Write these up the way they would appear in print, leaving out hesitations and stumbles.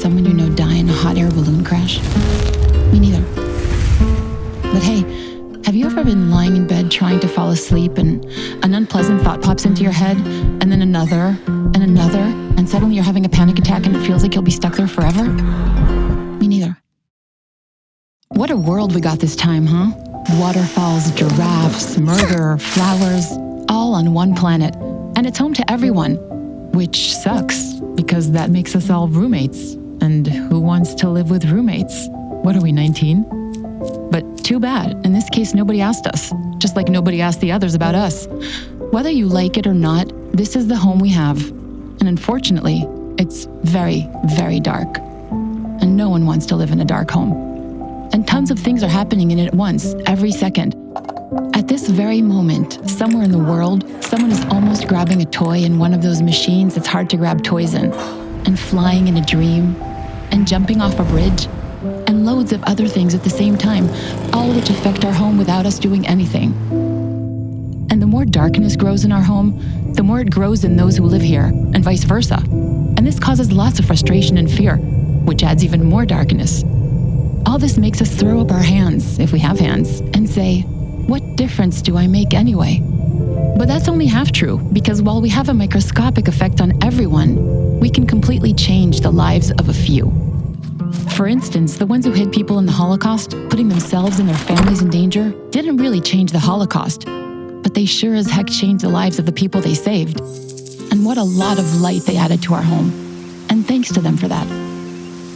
someone you know die in a hot air balloon crash? Me neither. But hey, have you ever been lying in bed trying to fall asleep and an unpleasant thought pops into your head, and then another, and suddenly you're having a panic attack and it feels like you'll be stuck there forever? Me neither. What a world we got this time, huh? Waterfalls, giraffes, murder, flowers, all on one planet. And it's home to everyone, which sucks because that makes us all roommates. And who wants to live with roommates? What are we, 19? But too bad. In this case, nobody asked us, just like nobody asked the others about us. Whether you like it or not, this is the home we have. And unfortunately, it's very, very dark. And no one wants to live in a dark home. And tons of things are happening in it at once, every second. At this very moment, somewhere in the world, someone is almost grabbing a toy in one of those machines that's hard to grab toys in, and flying in a dream, and jumping off a bridge, and loads of other things at the same time, all which affect our home without us doing anything. And the more darkness grows in our home, the more it grows in those who live here, and vice versa. And this causes lots of frustration and fear, which adds even more darkness. All this makes us throw up our hands, if we have hands, and say, what difference do I make anyway? But that's only half true, because while we have a microscopic effect on everyone, we can completely change the lives of a few. For instance, the ones who hid people in the Holocaust, putting themselves and their families in danger, didn't really change the Holocaust, but they sure as heck changed the lives of the people they saved. And what a lot of light they added to our home. And thanks to them for that.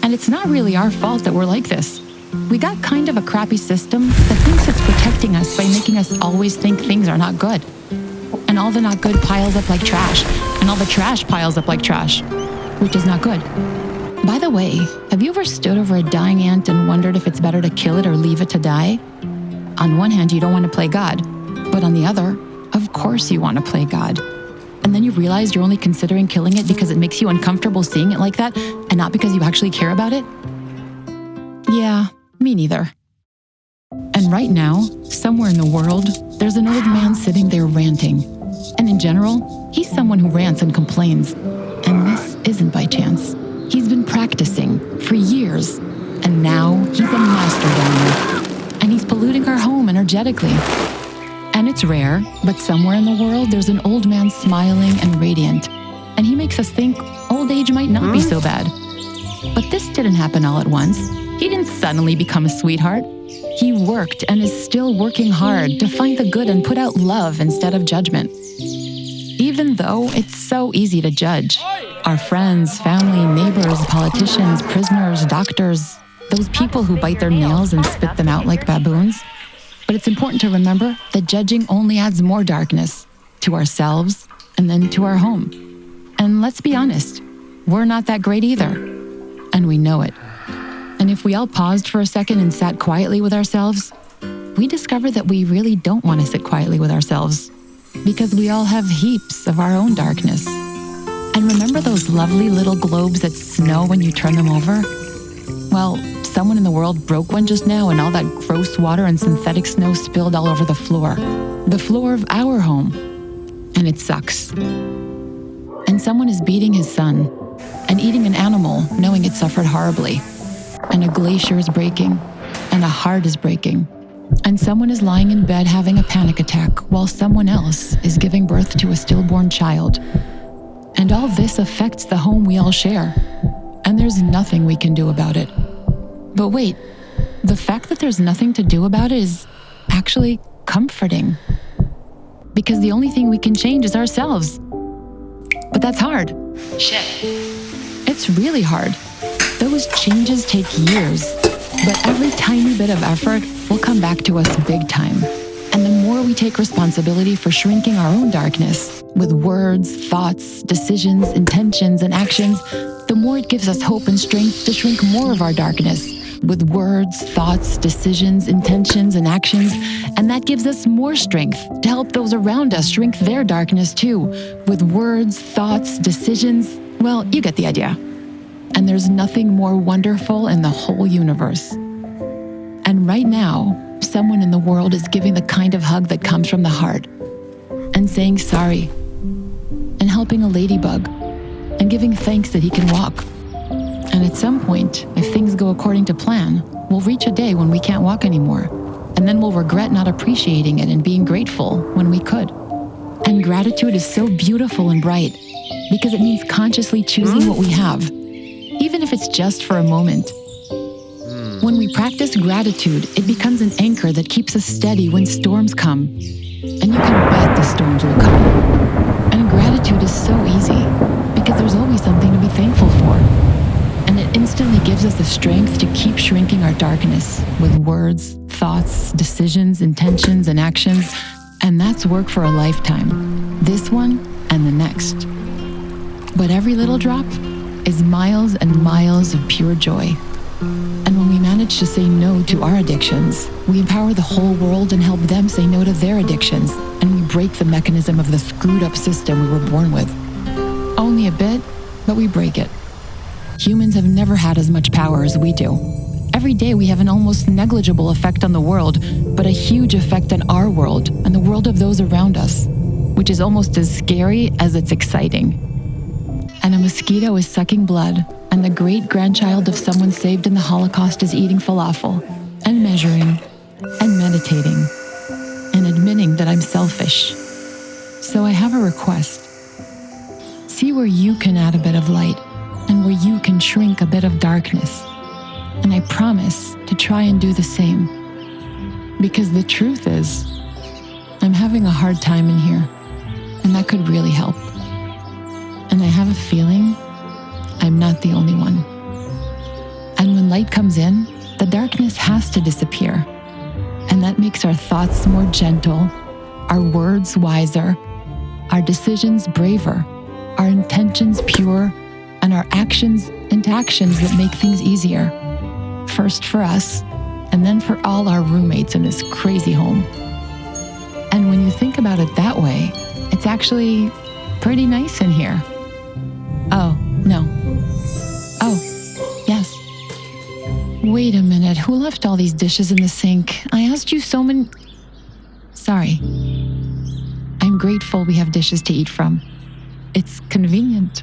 And it's not really our fault that we're like this. We got kind of a crappy system that thinks it's protecting us by making us always think things are not good. And all the not good piles up like trash, and all the trash piles up like trash, which is not good. By the way, have you ever stood over a dying ant and wondered if it's better to kill it or leave it to die? On one hand, you don't want to play God, but on the other, of course you want to play God. And then you realize you're only considering killing it because it makes you uncomfortable seeing it like that, and not because you actually care about it? Yeah, me neither. And right now, somewhere in the world, there's an old man sitting there ranting. And in general, he's someone who rants and complains. And this isn't by chance. He's been practicing for years, and now he's a master downer. And he's polluting our home energetically. And it's rare, but somewhere in the world, there's an old man smiling and radiant. And he makes us think old age might not be so bad. But this didn't happen all at once. He didn't suddenly become a sweetheart. He worked and is still working hard to find the good and put out love instead of judgment. Even though it's so easy to judge. Our friends, family, neighbors, politicians, prisoners, doctors, those people who bite their nails and spit them out like baboons. But it's important to remember that judging only adds more darkness to ourselves and then to our home. And let's be honest, we're not that great either. And we know it. And if we all paused for a second and sat quietly with ourselves, we discover that we really don't want to sit quietly with ourselves, because we all have heaps of our own darkness. And remember those lovely little globes that snow when you turn them over? Well, someone in the world broke one just now, and all that gross water and synthetic snow spilled all over the floor of our home. And it sucks. And someone is beating his son and eating an animal knowing it suffered horribly. And a glacier is breaking, and a heart is breaking. And someone is lying in bed having a panic attack while someone else is giving birth to a stillborn child. And all this affects the home we all share. And there's nothing we can do about it. But wait, the fact that there's nothing to do about it is actually comforting. Because the only thing we can change is ourselves. But that's hard. Shit. It's really hard. Those changes take years, but every tiny bit of effort will come back to us big time. And the more we take responsibility for shrinking our own darkness with words, thoughts, decisions, intentions, and actions, the more it gives us hope and strength to shrink more of our darkness with words, thoughts, decisions, intentions, and actions. And that gives us more strength to help those around us shrink their darkness too, with words, thoughts, decisions. Well, you get the idea. And there's nothing more wonderful in the whole universe. And right now, someone in the world is giving the kind of hug that comes from the heart, and saying sorry, and helping a ladybug, and giving thanks that he can walk, And at some point, if things go according to plan, we'll reach a day when we can't walk anymore. And then we'll regret not appreciating it and being grateful when we could. And gratitude is so beautiful and bright because it means consciously choosing what we have, even if it's just for a moment. When we practice gratitude, it becomes an anchor that keeps us steady when storms come. And you can bet the storms will come. And gratitude is so easy because there's always something to be thankful for. And it instantly gives us the strength to keep shrinking our darkness with words, thoughts, decisions, intentions, and actions. And that's work for a lifetime, this one and the next. But every little drop is miles and miles of pure joy. And when we manage to say no to our addictions, we empower the whole world and help them say no to their addictions. And we break the mechanism of the screwed up system we were born with. Only a bit, but we break it. Humans have never had as much power as we do. Every day we have an almost negligible effect on the world, but a huge effect on our world and the world of those around us, which is almost as scary as it's exciting. And a mosquito is sucking blood, and the great-grandchild of someone saved in the Holocaust is eating falafel, and measuring, and meditating, and admitting that I'm selfish. So I have a request. See where you can add a bit of light, and where you can shrink a bit of darkness. And I promise to try and do the same. Because the truth is, I'm having a hard time in here, and that could really help. And I have a feeling I'm not the only one. And when light comes in, the darkness has to disappear. And that makes our thoughts more gentle, our words wiser, our decisions braver, our intentions pure, and our actions into actions that make things easier. First for us, and then for all our roommates in this crazy home. And when you think about it that way, it's actually pretty nice in here. Oh, no. Oh, yes. Wait a minute, who left all these dishes in the sink? I asked you so many... Sorry. I'm grateful we have dishes to eat from. It's convenient.